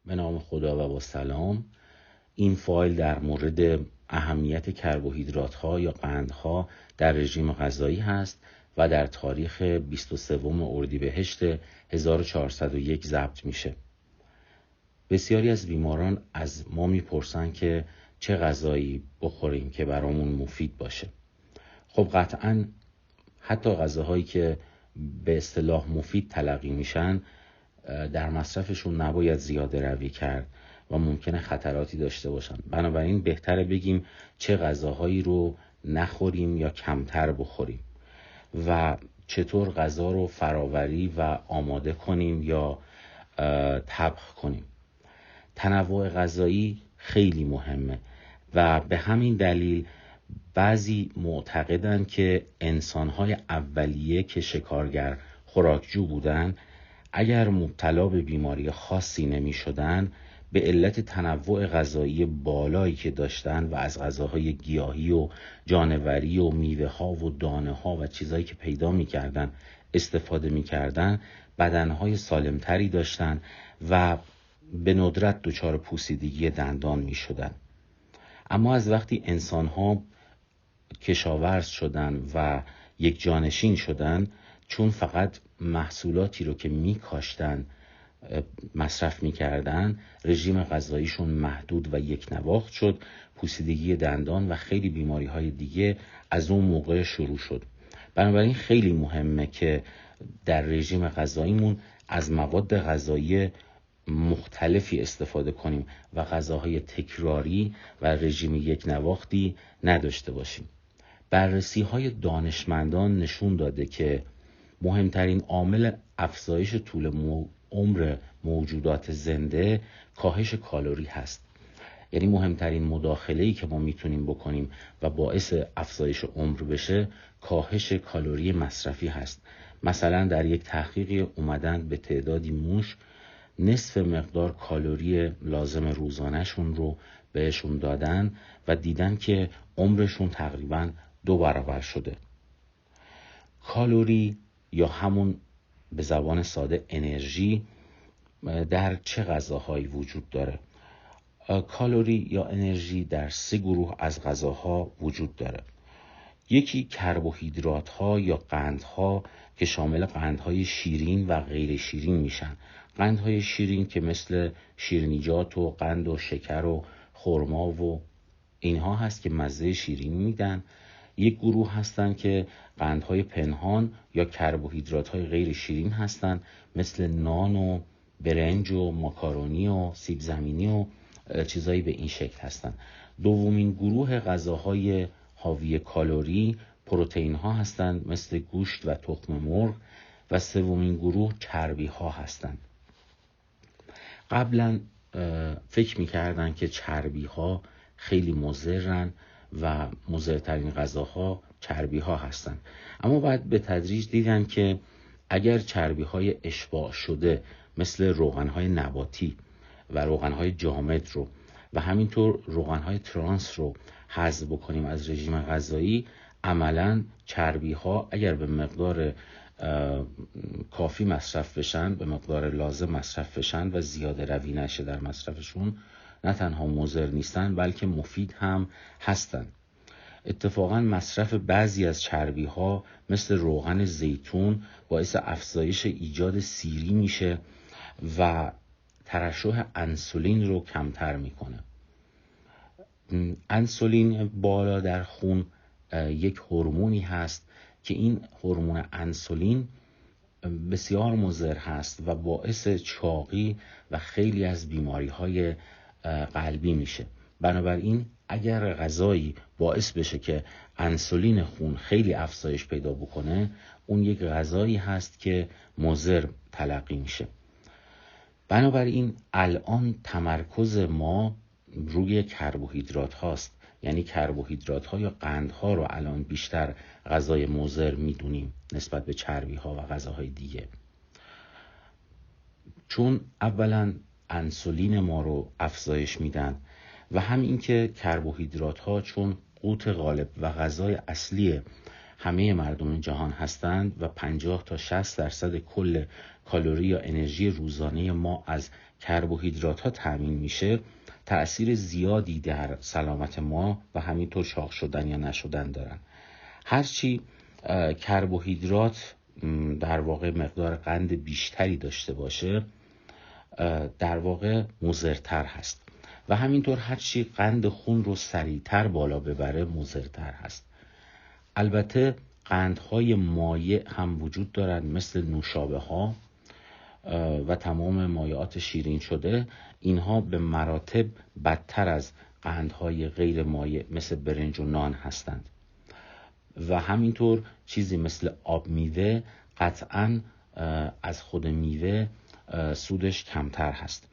به نام خدا و با سلام. این فایل در مورد اهمیت کربوهیدرات ها یا قندها در رژیم غذایی هست و در تاریخ 23 اردیبهشت 1401 ضبط میشه. بسیاری از بیماران از ما میپرسن که چه غذایی بخوریم که برامون مفید باشه. خب قطعاً حتی غذاهایی که به اصطلاح مفید تلقی میشن در مصرفشون نباید زیاده روی کرد و ممکنه خطراتی داشته باشن. بنابراین بهتره بگیم چه غذاهایی رو نخوریم یا کمتر بخوریم و چطور غذا رو فراوری و آماده کنیم یا طبخ کنیم. تنوع غذایی خیلی مهمه و به همین دلیل بعضی معتقدن که انسان‌های اولیه که شکارگر خوراکجو بودن اگر مبتلا به بیماری خاصی نمی شدن به علت تنوع غذایی بالایی که داشتن و از غذاهای گیاهی و جانوری و میوه ها و دانه ها و چیزایی که پیدا می کردن استفاده می کردن بدنهای سالمتری داشتن و به ندرت دچار پوسیدگی دندان می شدن. اما از وقتی انسان ها کشاورز شدن و یک جانشین شدن، چون فقط محصولاتی رو که می کاشتن مصرف می کردن، رژیم غذاییشون محدود و یک نواخت شد. پوسیدگی دندان و خیلی بیماری های دیگه از اون موقع شروع شد. بنابراین خیلی مهمه که در رژیم غذاییمون از مواد غذایی مختلفی استفاده کنیم و غذاهای تکراری و رژیم یک نواختی نداشته باشیم. بررسی های دانشمندان نشون داده که مهمترین عامل افزایش طول عمر موجودات زنده کاهش کالری هست. یعنی مهمترین مداخله‌ای که ما میتونیم بکنیم و باعث افزایش عمر بشه کاهش کالری مصرفی هست. مثلا در یک تحقیقی اومدن به تعدادی موش نصف مقدار کالری لازم روزانه‌شون رو بهشون دادن و دیدن که عمرشون تقریباً 2 برابر شده. کالری یا همون به زبان ساده انرژی در چه غذاهایی وجود داره؟ کالری یا انرژی در 3 گروه از غذاها وجود داره. یکی کربوهیدرات ها یا قندها که شامل قندهای شیرین و غیر شیرین میشن. قندهای شیرین که مثل شیرینیجات و قند و شکر و خرما و اینها هست که مزه شیرینی میدن. یک گروه هستن که قندهای پنهان یا کربوهیدرات های غیر شیرین هستن، مثل نان و برنج و ماکارونی و سیب زمینی و چیزایی به این شکل هستن. دومین گروه غذاهای حاوی کالری پروتئین ها هستند، مثل گوشت و تخم مرغ. و سومین گروه چربی ها هستند. قبلا فکر میکردن که چربی ها خیلی مضرن و مضرترین غذاها چربی ها هستن، اما بعد به تدریج دیدن که اگر چربی های اشباع شده مثل روغن های نباتی و روغن های جامد رو و همینطور روغن های ترانس رو حذف بکنیم از رژیم غذایی، عملاً چربی ها اگر به مقدار کافی مصرف بشن، به مقدار لازم مصرف بشن و زیاده روی نشه در مصرفشون، نه تنها مضر نیستن بلکه مفید هم هستن. اتفاقا مصرف بعضی از چربی ها مثل روغن زیتون باعث افزایش ایجاد سیری میشه و ترشح انسولین رو کمتر میکنه. انسولین بالا در خون یک هورمونی هست که این هورمون انسولین بسیار مضر هست و باعث چاقی و خیلی از بیماری‌های قلبی میشه. بنابراین اگر غذایی باعث بشه که انسولین خون خیلی افزایش پیدا بکنه، اون یک غذایی هست که مضر تلقی میشه. بنابراین الان تمرکز ما روی کربوهیدرات هاست، یعنی کربوهیدرات ها یا قندها رو الان بیشتر غذای مضر میدونیم نسبت به چربی ها و غذاهای دیگه، چون اولا انسولین ما رو افزایش میدن و همین که کربوهیدرات ها چون قوت غالب و غذای اصلی همه مردم جهان هستند و 50 تا 60% کل کالری یا انرژی روزانه ما از کربوهیدرات ها تامین میشه، تأثیر زیادی در سلامت ما و همینطور چاق شدن یا نشدن دارن. هرچی کربوهیدرات در واقع مقدار قند بیشتری داشته باشه در واقع مضرتر هست و همینطور هرچی قند خون رو سریعتر بالا ببره مضرتر هست. البته قندهای مایع هم وجود دارن مثل نوشابه ها و تمام مایعات شیرین شده. اینها به مراتب بدتر از قندهای غیر مایع مثل برنج و نان هستند و همینطور چیزی مثل آب میوه قطعاً از خود میوه سودش کمتر هست.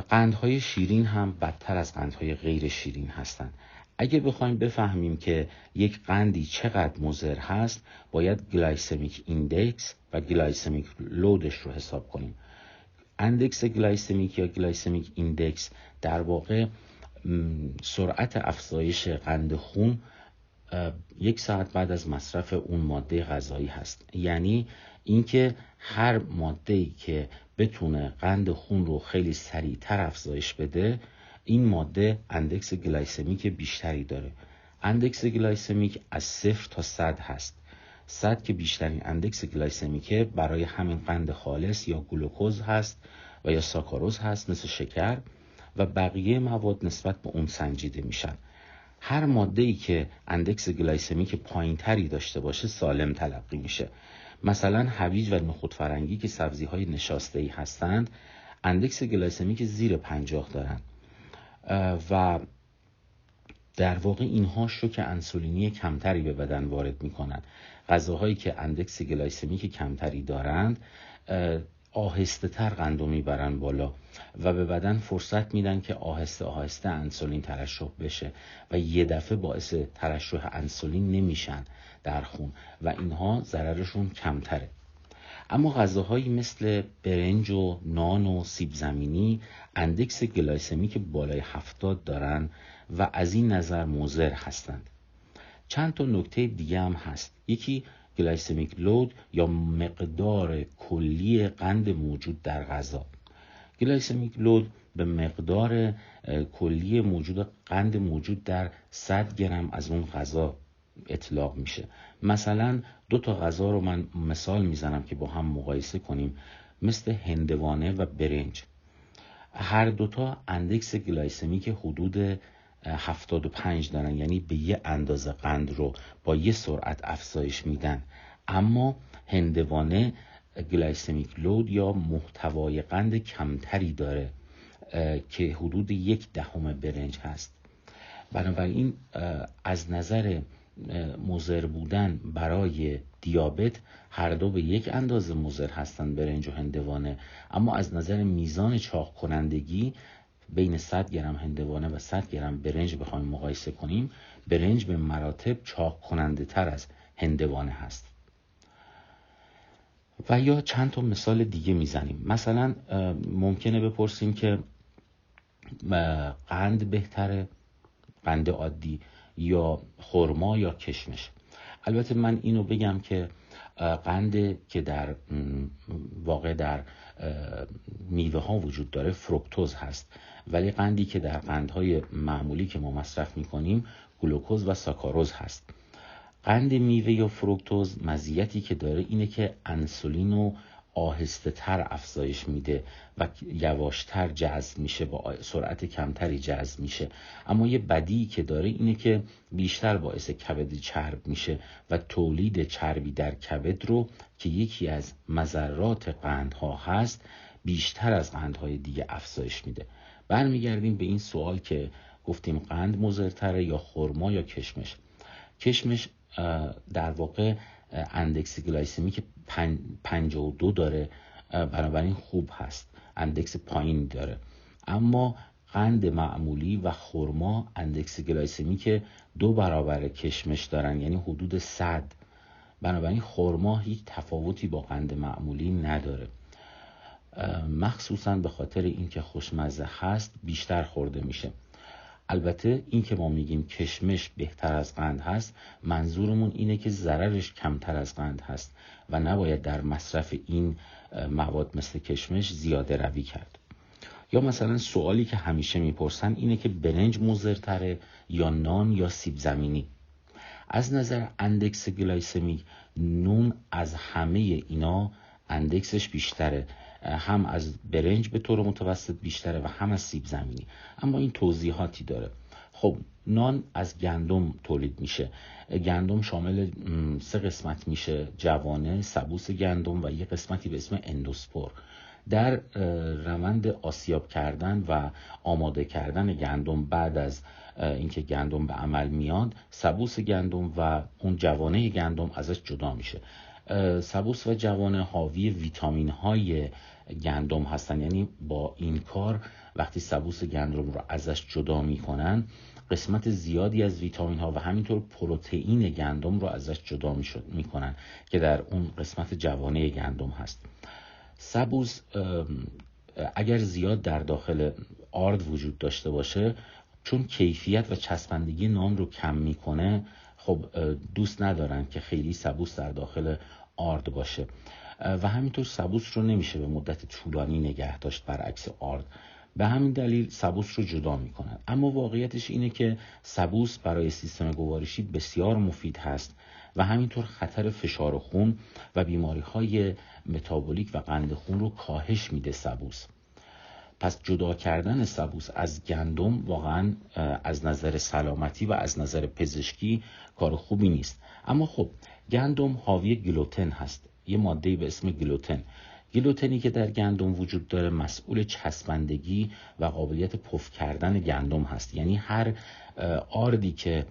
قندهای شیرین هم بدتر از قندهای غیر شیرین هستند. اگه بخوایم بفهمیم که یک قندی چقدر مضر هست، باید گلایسمیک ایندکس و گلایسمیک لودش رو حساب کنیم. اندکس گلایسمیک یا گلایسمیک ایندکس در واقع سرعت افزایش قند خون 1 ساعت بعد از مصرف اون ماده غذایی هست. یعنی اینکه هر ماده‌ای که بتونه قند خون رو خیلی سریعتر افزایش بده، این ماده اندکس گلایسمیک بیشتری داره. اندکس گلایسمیک از 0 تا 100 هست. 100 که بیشترین اندکس گلایسمیکه برای همین قند خالص یا گلوکوز هست و یا ساکاروز هست مثل شکر و بقیه مواد نسبت به اون سنجیده میشن. هر ماده‌ای که اندکس گلایسمیک پایین‌تری داشته باشه سالم تلقی میشه. مثلا هویج و نخود فرنگی که سبزی‌های نشاسته‌ای هستند اندکس گلایسمیک زیر 50 دارن و در واقع اینها شوک انسولینی کمتری به بدن وارد میکنن. غذاهایی که اندکس گلایسمیک کمتری دارند آهسته تر قند رو میبرن بالا و به بدن فرصت میدن که آهسته آهسته انسولین ترشح بشه و یه دفعه باعث ترشح انسولین نمیشن در خون و اینها ضررشون کمتره. اما غذاهایی مثل برنج و نان و سیب زمینی اندکس گلایسمیک بالای 70 دارن و از این نظر مضر هستند. چند تا نکته دیگه هم هست. یکی گلایسمیک لود یا مقدار کلی قند موجود در غذا. گلایسمیک لود به مقدار کلی قند موجود در 100 گرم از اون غذا اطلاق میشه. مثلا 2 تا غذا رو من مثال میزنم که با هم مقایسه کنیم، مثل هندوانه و برنج. هر دوتا اندکس گلایسمیک حدود 75 دارن، یعنی به یه اندازه قند رو با یه سرعت افزایش میدن. اما هندوانه گلایسمیک لود یا محتوای قند کمتری داره که حدود 1/10 برنج هست. بنابراین از نظر مضر بودن برای دیابت هر دو به یک اندازه مضر هستند، برنج و هندوانه. اما از نظر میزان چاق کنندگی بین 100 گرم هندوانه و 100 گرم برنج بخوایم مقایسه کنیم، برنج به مراتب چاق کننده تر از هندوانه هست. و یا چند تا مثال دیگه میزنیم. مثلا ممکنه بپرسیم که قند بهتره، قند عادی یا خرما یا کشمش؟ البته من اینو بگم که قند که در واقع در میوه ها وجود داره فروکتوز هست، ولی قندی که در قندهای معمولی که ما مصرف میکنیم گلوکوز و ساکاروز هست. قند میوه یا فروکتوز مزیتی که داره اینه که انسولین رو آهسته تر افزایش میده و یواشتر جذب میشه، با سرعت کمتری جذب میشه. اما یه بدی که داره اینه که بیشتر باعث کبد چرب میشه و تولید چربی در کبد رو که یکی از مضرات قندها هست بیشتر از قندهای دیگه افزایش میده. برمیگردیم به این سوال که گفتیم قند مضرتره یا خرما یا کشمش. کشمش در واقع اندکس گلایسمیک 52 داره، بنابراین خوب هست، اندکس پایین داره. اما قند معمولی و خرما اندکس گلایسمیک 2 برابر کشمش دارن، یعنی حدود 100. بنابراین خرما هیچ تفاوتی با قند معمولی نداره، مخصوصا به خاطر اینکه خوشمزه هست بیشتر خورده میشه. البته این که ما میگیم کشمش بهتر از قند هست، منظورمون اینه که ضررش کمتر از قند هست و نباید در مصرف این مواد مثل کشمش زیاده روی کرد. یا مثلا سوالی که همیشه میپرسن اینه که برنج مضرتره یا نان یا سیب زمینی. از نظر اندکس گلایسمیک نون از همه اینا اندکسش بیشتره، هم از برنج به طور متوسط بیشتره و هم از سیب زمینی. اما این توضیحاتی داره. خب نان از گندم تولید میشه. گندم شامل 3 قسمت میشه: جوانه، سبوس گندم و یه قسمتی به اسم اندوسپور. در روند آسیاب کردن و آماده کردن گندم بعد از اینکه گندم به عمل میاد، سبوس گندم و اون جوانه گندم ازش جدا میشه. سبوس و جوانه حاوی ویتامین های گندم هستن، یعنی با این کار وقتی سبوس گندم رو ازش جدا میکنن قسمت زیادی از ویتامین ها و همینطور پروتئین گندم رو ازش جدا میکنن که در اون قسمت جوانه گندم هست. سبوس اگر زیاد در داخل آرد وجود داشته باشه، چون کیفیت و چسبندگی نان رو کم میکنه، خب دوست ندارن که خیلی سبوس در داخل آرد باشه و همینطور سبوس رو نمیشه به مدت طولانی نگه داشت برعکس آرد. به همین دلیل سبوس رو جدا میکنن. اما واقعیتش اینه که سبوس برای سیستم گوارشی بسیار مفید هست و همینطور خطر فشار خون و بیماری‌های متابولیک و قند خون رو کاهش میده سبوس. پس جدا کردن سبوس از گندم واقعا از نظر سلامتی و از نظر پزشکی کار خوبی نیست. اما خب گندم حاوی گلوتن هست، یه ماده‌ای به اسم گلوتن. گلوتنی که در گندم وجود داره مسئول چسبندگی و قابلیت پف کردن گندم هست. یعنی هر آردی که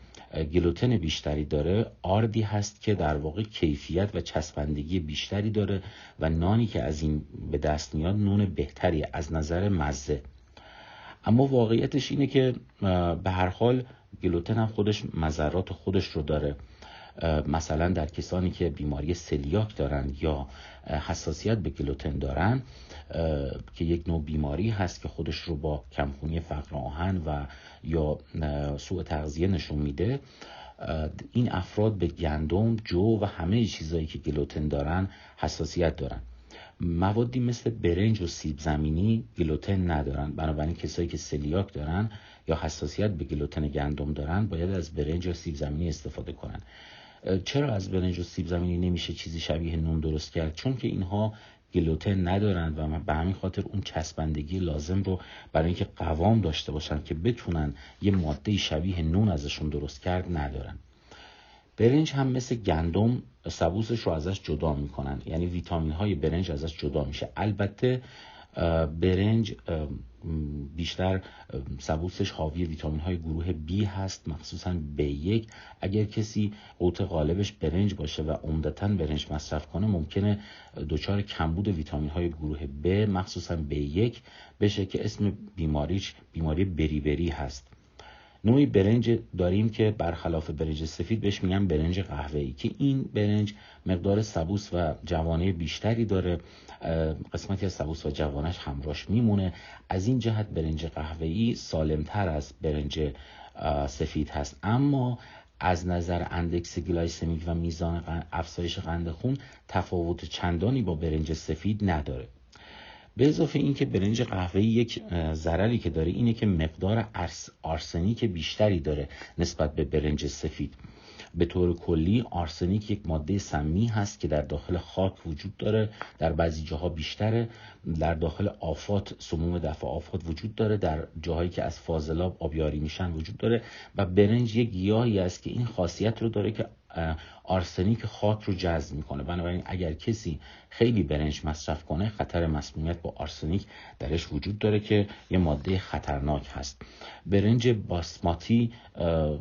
گلوتن بیشتری داره آردی هست که در واقع کیفیت و چسبندگی بیشتری داره و نانی که از این به دست میاد نون بهتری از نظر مزه. اما واقعیتش اینه که به هر حال گلوتن هم خودش مضرات خودش رو داره. مثلا در کسانی که بیماری سلیاک دارن یا حساسیت به گلوتن دارن که یک نوع بیماری هست که خودش رو با کمخونی فقر آهن و یا سوء تغذیه نشون میده، این افراد به گندم، جو و همه چیزایی که گلوتن دارن حساسیت دارن. موادی مثل برنج و سیب زمینی گلوتن ندارن، بنابراین کسایی که سلیاک دارن یا حساسیت به گلوتن گندم دارن باید از برنج یا سیب زمینی استفاده کنن. چرا از برنج و سیب زمینی نمیشه چیزی شبیه نون درست کرد؟ چون که اینها گلوتن ندارن و به همین خاطر اون چسبندگی لازم رو برای اینکه قوام داشته باشن که بتونن یه ماده شبیه نون ازشون درست کرد ندارن. برنج هم مثل گندم سبوسش رو ازش جدا میکنن، یعنی ویتامین های برنج ازش جدا میشه. البته برنج بیشتر سبوسش حاوی ویتامین های گروه B هست، مخصوصا B1. اگر کسی قوت غالبش برنج باشه و عمدتاً برنج مصرف کنه ممکنه دچار کمبود ویتامین های گروه B مخصوصا B1 بشه که اسم بیماری بریبری هست. نوعی برنج داریم که برخلاف برنج سفید بهش میگن برنج قهوه‌ای که این برنج مقدار سبوس و جوانه بیشتری داره، قسمتی از سبوس و جوانش همراهش میمونه. از این جهت برنج قهوه‌ای سالمتر از برنج سفید هست، اما از نظر اندکس گلایسمیک و میزان افزایش قند خون تفاوت چندانی با برنج سفید نداره. به اضافه این که برنج قهوه‌ای یک ضرری که داره اینه که مقدار آرسنیک بیشتری داره نسبت به برنج سفید. به طور کلی آرسنیک یک ماده سمی هست که در داخل خاک وجود داره، در بعضی جاها بیشتره، در داخل آفات، سموم دفع آفات وجود داره، در جاهایی که از فاضلاب آبیاری میشن وجود داره و برنج یک گیاهی است که این خاصیت رو داره که آرسنیک خاک رو جذب میکنه. بنابراین اگر کسی خیلی برنج مصرف کنه خطر مسمومیت با آرسنیک درش وجود داره که یه ماده خطرناک هست. برنج باسماتی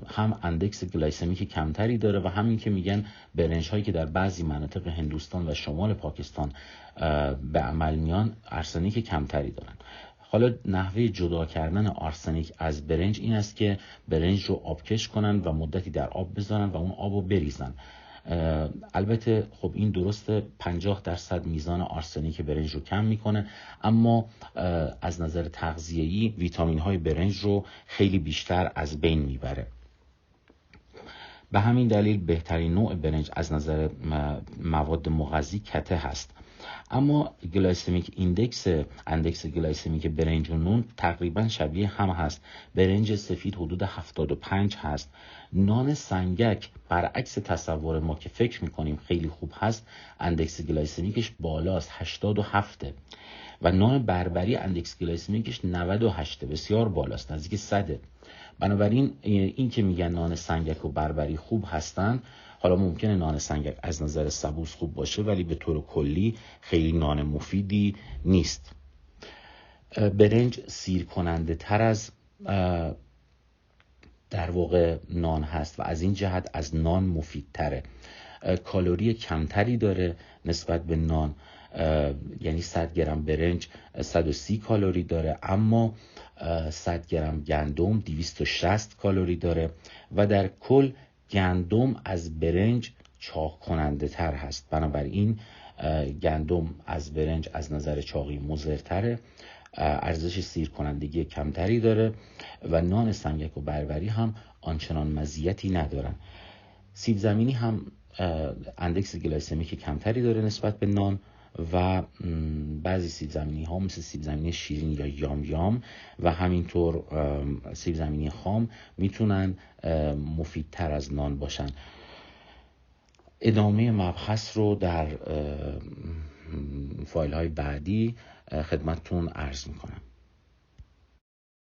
هم اندکس گلایسمیک کمتری داره و همین که میگن برنج هایی که در بعضی مناطق هندوستان و شمال پاکستان به عمل میان آرسنیک کمتری دارن. حالا نحوه جدا کردن آرسنیک از برنج این است که برنج رو آبکش کنن و مدتی در آب بذارن و اون آب رو بریزن. البته خب این درسته 50% میزان آرسنیک برنج رو کم میکنه، اما از نظر تغذیه‌ای ویتامین های برنج رو خیلی بیشتر از بین میبره. به همین دلیل بهترین نوع برنج از نظر مواد مغذی کته هست. اما گلایسمیک اندکس گلایسمیک برنج و نون تقریبا شبیه هم هست. برنج سفید حدود 75 هست. نان سنگک برعکس تصور ما که فکر میکنیم خیلی خوب هست، اندکس گلایسمیکش بالاست، 87. و نان بربری اندکس گلایسمیکش 98، بسیار بالاست، نزدیک 100. بنابراین این که میگن نان سنگک و بربری خوب هستن، حالا ممکنه نان سنگک از نظر سبوس خوب باشه ولی به طور کلی خیلی نان مفیدی نیست. برنج سیر کننده تر از در واقع نان هست و از این جهت از نان مفیدتره. کالری کمتری داره نسبت به نان، یعنی 100 گرم برنج 130 کالری داره، اما 100 گرم گندم 260 کالری داره و در کل گندم از برنج چاق کننده تر هست. بنابراین گندم از برنج از نظر چاقی مضرتره، ارزش سیر کنندگی کمتری داره و نان سنگک و بربری هم آنچنان مزیتی ندارن. سیب زمینی هم اندکس گلایسمیک کمتری داره نسبت به نان و بعضی سیب زمینی ها مثل سیب زمینی شیرین یا یام یام و همینطور سیب زمینی خام میتونن مفیدتر از نان باشن. ادامه مبحث رو در فایل های بعدی خدمتتون عرض میکنم.